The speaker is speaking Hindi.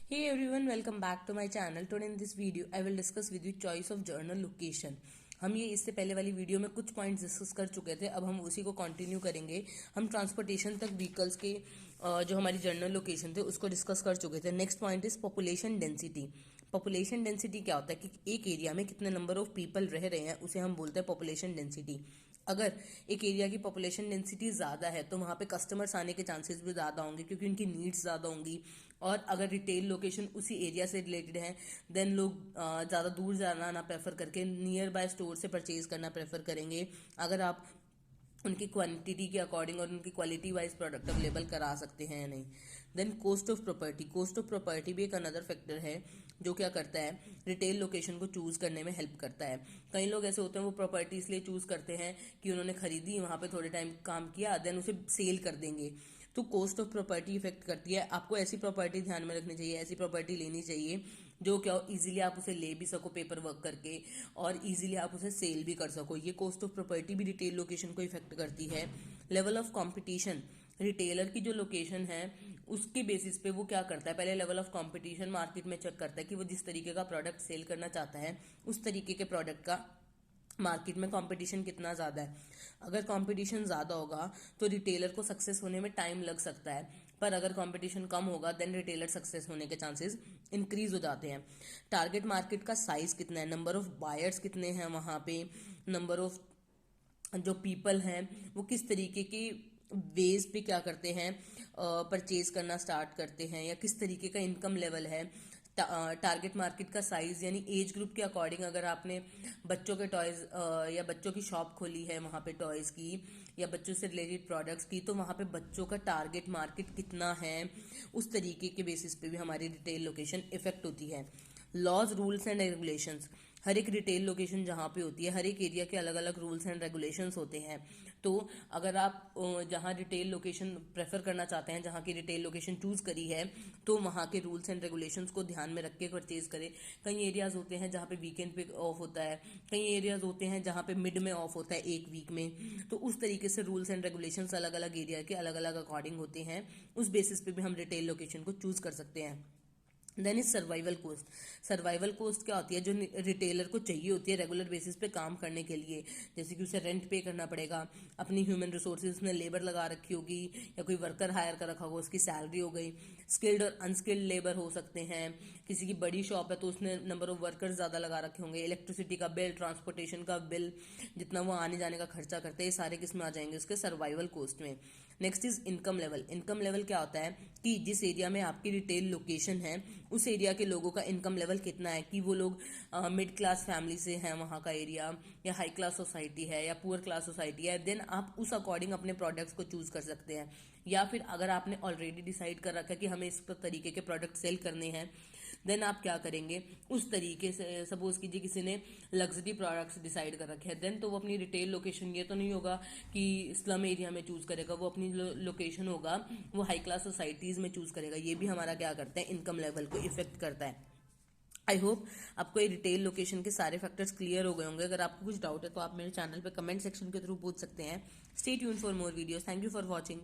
Hey everyone, welcome back to my channel. Today in this video, I will discuss with you choice of journal location. हम ये इससे पहले वाली वीडियो में कुछ पॉइंट्स डिस्कस कर चुके थे, अब हम उसी को कंटिन्यू करेंगे। हम ट्रांसपोर्टेशन तक व्हीकल्स के जो हमारी जर्नल लोकेशन थे उसको डिस्कस कर चुके थे। Next point is population density. Population density क्या होता है कि एक एरिया में कितने नंबर ऑफ पीपल रह रहे हैं उसे हम बोलते हैं पॉपुलेशन डेंसिटी। अगर एक एरिया की पॉपुलेशन डेंसिटी ज़्यादा है तो वहाँ पे कस्टमर्स आने के चांसेस भी ज़्यादा होंगे क्योंकि उनकी नीड्स ज़्यादा होंगी। और अगर रिटेल लोकेशन उसी एरिया से रिलेटेड है देन लोग ज़्यादा दूर जाना ना प्रेफर करके नियर बाय स्टोर से परचेज करना प्रेफर करेंगे, अगर आप उनकी क्वांटिटी के अकॉर्डिंग और उनकी क्वालिटी वाइज प्रोडक्ट अवेलेबल करा सकते हैं या नहीं। Then cost of property. Cost of property भी एक अनदर फैक्टर है जो क्या करता है, रिटेल लोकेशन को चूज करने में हेल्प करता है। कई लोग ऐसे होते हैं वो प्रॉपर्टी इसलिए चूज करते हैं कि उन्होंने खरीदी, वहां पे थोड़े टाइम काम किया, देन उसे सेल कर देंगे। तो कॉस्ट ऑफ प्रॉपर्टी इफेक्ट करती है। आपको ऐसी प्रॉपर्टी ध्यान में रखनी चाहिए, ऐसी प्रॉपर्टी लेनी चाहिए जो क्या इजीली आप उसे ले भी सको पेपर वर्क करके और इजीली आप उसे सेल भी कर सको। ये कॉस्ट ऑफ प्रॉपर्टी भी रिटेल लोकेशन को इफेक्ट करती है। Level of competition. रिटेलर की जो लोकेशन है उसके बेसिस पे वो क्या करता है, पहले लेवल ऑफ कंपटीशन मार्केट में चेक करता है कि वो जिस तरीके का प्रोडक्ट सेल करना चाहता है उस तरीके के प्रोडक्ट का मार्केट में कंपटीशन कितना ज़्यादा है। अगर कंपटीशन ज़्यादा होगा तो रिटेलर को सक्सेस होने में टाइम लग सकता है, पर अगर कंपटीशन कम होगा देन रिटेलर सक्सेस होने के चांसेस इंक्रीज हो जाते हैं। टारगेट मार्केट का साइज कितना है, नंबर ऑफ बायर्स कितने हैं वहाँ पे, नंबर ऑफ जो पीपल हैं वो किस तरीके के वेज पे क्या करते हैं, परचेज करना स्टार्ट करते हैं, या किस तरीके का इनकम लेवल है। टारगेट मार्केट का साइज यानी एज ग्रुप के अकॉर्डिंग, अगर आपने बच्चों के टॉयज या बच्चों की शॉप खोली है वहाँ पे टॉयज की या बच्चों से रिलेटेड प्रोडक्ट्स की, तो वहाँ पे बच्चों का टारगेट मार्केट कितना है उस तरीके के बेसिस पे भी हमारी रिटेल लोकेशन इफेक्ट होती है। Laws rules and regulations. हर एक रिटेल लोकेशन जहाँ पे होती है हर एक एरिया के अलग अलग रूल्स एंड रेगुलेशंस होते हैं। तो अगर आप जहाँ रिटेल लोकेशन प्रेफर करना चाहते हैं, जहाँ की रिटेल लोकेशन चूज करी है, तो वहाँ के रूल्स एंड रेगुलेशंस को ध्यान में रख के परचेज करें। कई एरियाज होते हैं जहाँ पे वीकेंड पे ऑफ होता है, कई एरियाज होते हैं जहाँ पे मिड में ऑफ होता है एक वीक में। तो उस तरीके से रूल्स एंड रेगुलेशंस अलग अलग एरिया के अलग अलग अकॉर्डिंग होते हैं, उस बेसिस पे भी हम रिटेल लोकेशन को चूज कर सकते हैं। Then is survival cost. Survival cost क्या होती है, जो रिटेलर को चाहिए होती है रेगुलर बेसिस पे काम करने के लिए, जैसे कि उसे रेंट पे करना पड़ेगा, अपनी ह्यूमन रिसोर्सेज उसने लेबर लगा रखी होगी या कोई वर्कर हायर कर रखा होगा, उसकी सैलरी हो गई। स्किल्ड और अनस्किल्ड लेबर हो सकते हैं। किसी की बड़ी शॉप है तो उसने नंबर ऑफ वर्कर्स ज़्यादा लगा रखे होंगे। इलेक्ट्रिसिटी का बिल, ट्रांसपोर्टेशन का बिल, जितना वो आने जाने का खर्चा करते हैं, ये सारे किस में आ जाएंगे, उसके सर्वाइवल कोस्ट में। Next is income level. Income level क्या होता है कि जिस एरिया में आपकी रिटेल लोकेशन है उस एरिया के लोगों का इनकम लेवल कितना है, कि वो लोग मिड क्लास फैमिली से हैं वहाँ का एरिया, या हाई क्लास सोसाइटी है या पुअर क्लास सोसाइटी है। देन आप उस अकॉर्डिंग अपने प्रोडक्ट्स को चूज कर सकते हैं। या फिर अगर आपने ऑलरेडी डिसाइड कर रखा है कि हमें इस तरीके के प्रोडक्ट सेल करने हैं, देन आप क्या करेंगे, उस तरीके से सपोज कीजिए किसी ने लग्जरी प्रोडक्ट्स डिसाइड कर रखे हैं, देन तो वो अपनी रिटेल लोकेशन ये तो नहीं होगा कि स्लम एरिया में चूज करेगा, वो अपनी लोकेशन होगा वो हाई क्लास सोसाइटीज में चूज करेगा। ये भी हमारा क्या करता है, इनकम लेवल को इफेक्ट करता है। आई होप आपको ये रिटेल लोकेशन के सारे फैक्टर्स क्लियर हो गए होंगे। अगर आपको कुछ डाउट है तो आप मेरे चैनल पे कमेंट सेक्शन के थ्रू पूछ सकते हैं। Stay tuned for more videos. Thank you for watching.